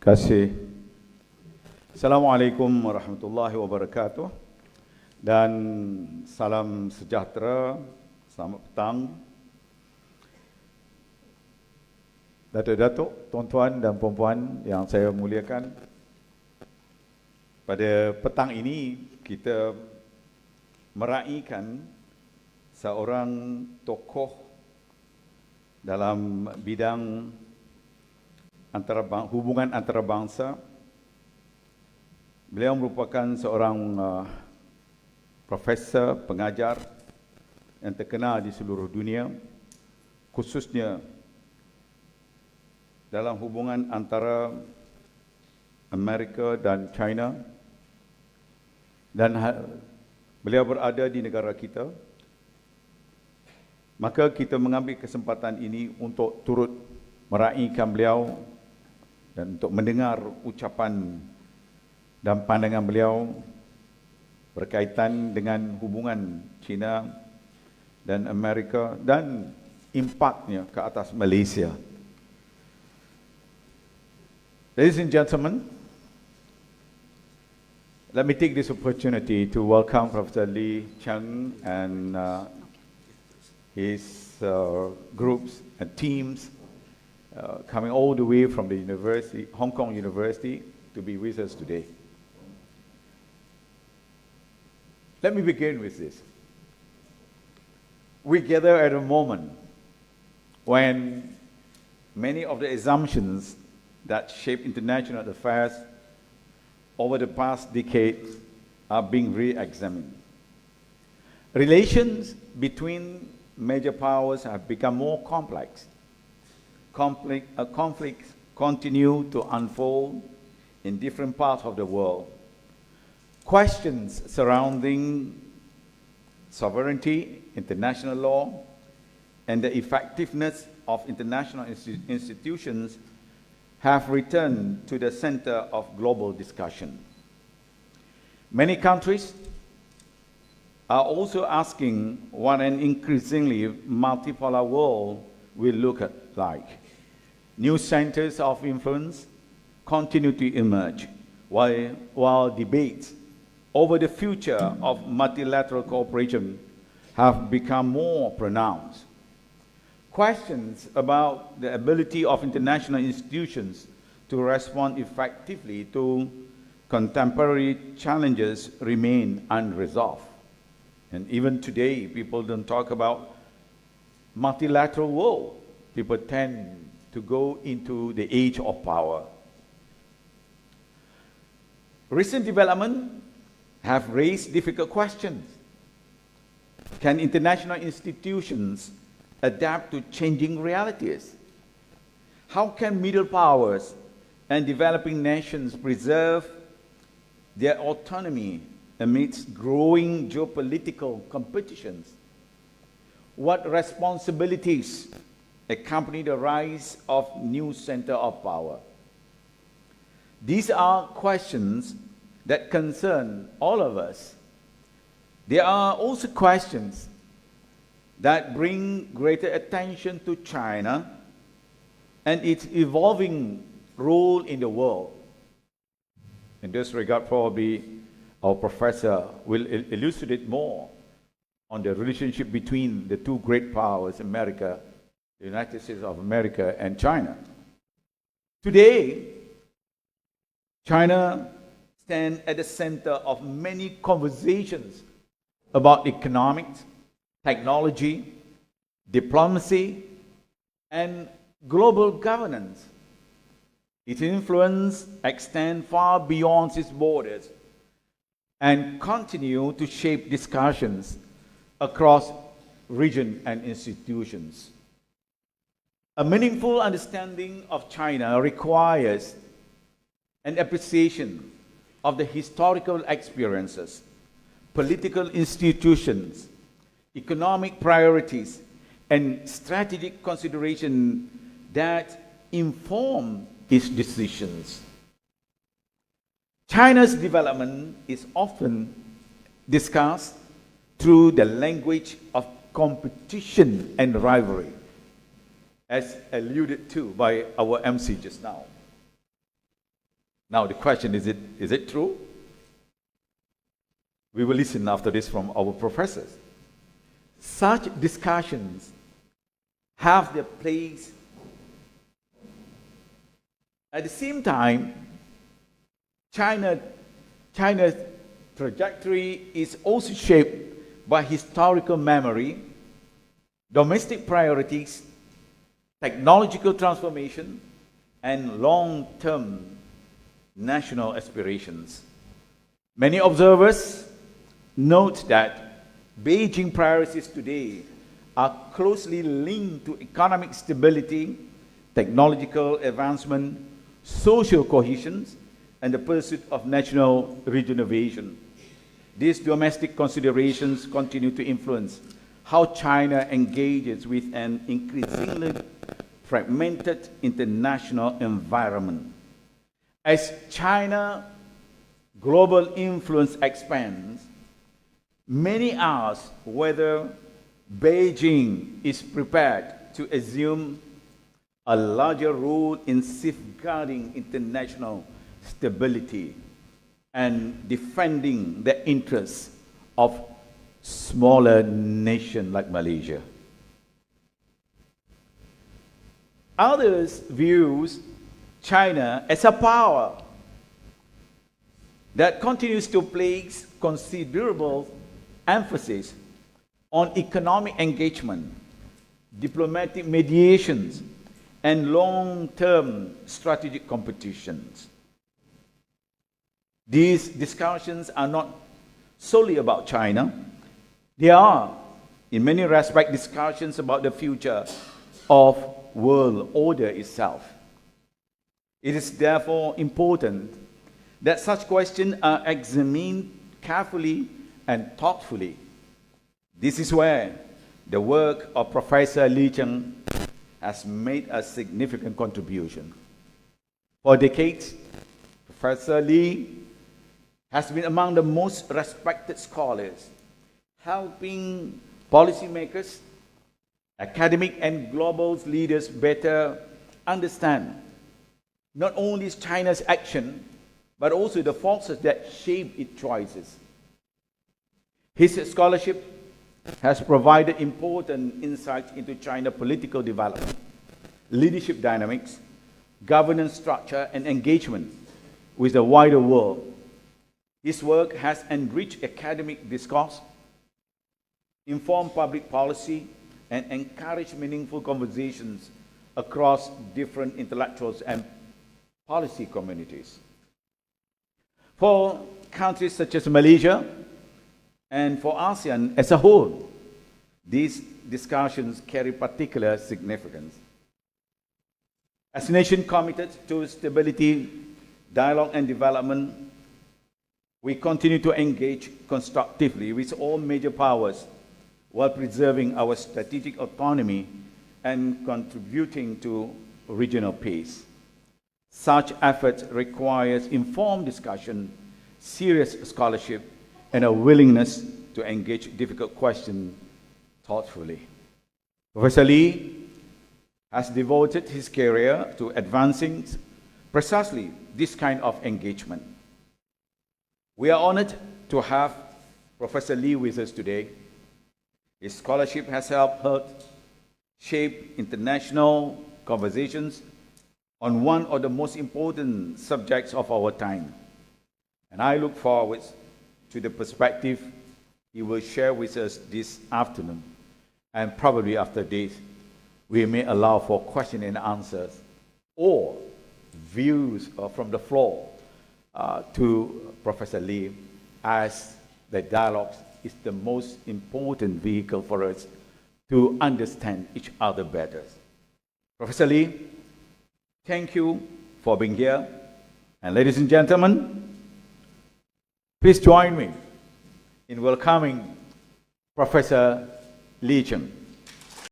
kasih. Assalamualaikum warahmatullahi wabarakatuh dan salam sejahtera, selamat petang. Datuk-datuk, tuan-tuan dan puan-puan yang saya muliakan, pada petang ini kita meraihkan seorang tokoh dalam bidang hubungan antarabangsa. Beliau merupakan seorang profesor, pengajar yang terkenal di seluruh dunia, khususnya dalam hubungan antara Amerika dan China. Dan beliau berada di negara kita. Maka kita mengambil kesempatan ini untuk turut meraihkan beliau dan untuk mendengar ucapan dan pandangan beliau berkaitan dengan hubungan China dan Amerika dan impaknya ke atas Malaysia. Ladies and gentlemen, let me take this opportunity to welcome Professor Lee Cheng and his groups and teams coming all the way from the university, Hong Kong University, to be with us today. Let me begin with this. We gather at a moment when many of the assumptions that shape international affairs over the past decade are being re-examined. Relations between major powers have become more complex. Conflicts continue to unfold in different parts of the world. Questions surrounding sovereignty, international law, and the effectiveness of international institutions have returned to the center of global discussion. Many countries are also asking what an increasingly multipolar world will look like. New centers of influence continue to emerge, while debates over the future of multilateral cooperation have become more pronounced. Questions about the ability of international institutions to respond effectively to contemporary challenges remain unresolved. And even today, people don't talk about multilateral world. People tend to go into the age of power. Recent developments have raised difficult questions. Can international institutions adapt to changing realities? How can middle powers and developing nations preserve their autonomy amidst growing geopolitical competitions? What responsibilities accompany the rise of new center of power? These are questions that concern all of us. There are also questions that bring greater attention to China and its evolving role in the world. In this regard, probably our professor will elucidate more on the relationship between the two great powers, America, the United States of America, and China. Today, China stands at the center of many conversations about economics, technology, diplomacy, and global governance. Its influence extends far beyond its borders and continue to shape discussions across regions and institutions. A meaningful understanding of China requires an appreciation of the historical experiences, political institutions, economic priorities, and strategic considerations that inform its decisions. China's development is often discussed through the language of competition and rivalry, as alluded to by our MC just now. Now the question is it true? We will listen after this from our professors. Such discussions have their place. At the same time, China's trajectory is also shaped by historical memory, domestic priorities, technological transformation, and long-term national aspirations. Many observers note that Beijing priorities today are closely linked to economic stability, technological advancement, social cohesion, and the pursuit of national regeneration. These domestic considerations continue to influence how China engages with an increasingly fragmented international environment. As China's global influence expands, many ask whether Beijing is prepared to assume a larger role in safeguarding international stability and defending the interests of smaller nations like Malaysia. Others view China as a power that continues to place considerable emphasis on economic engagement, diplomatic mediations, and long-term strategic competitions. These discussions are not solely about China. They are, in many respects, discussions about the future of world order itself. It is therefore important that such questions are examined carefully and thoughtfully. This is where the work of Professor Li Cheng has made a significant contribution. For decades, Professor Li has been among the most respected scholars, helping policymakers, academic and global leaders better understand not only China's action, but also the forces that shape its choices. His scholarship has provided important insights into China's political development, leadership dynamics, governance structure, and engagement with the wider world. His work has enriched academic discourse, informed public policy, and encouraged meaningful conversations across different intellectuals and policy communities. For countries such as Malaysia and for ASEAN as a whole, these discussions carry particular significance. As a nation committed to stability, dialogue, and development, we continue to engage constructively with all major powers while preserving our strategic autonomy and contributing to regional peace. Such efforts requires informed discussion, serious scholarship, and a willingness to engage difficult questions thoughtfully. Professor Lee has devoted his career to advancing precisely this kind of engagement. We are honored to have Professor Lee with us today. His scholarship has helped shape international conversations on one of the most important subjects of our time. And I look forward to the perspective he will share with us this afternoon. And probably after this, we may allow for question and answers or views from the floor to Professor Lee, as the dialogue is the most important vehicle for us to understand each other better. Professor Lee, thank you for being here. And ladies and gentlemen, please join me in welcoming Professor Li Cheng.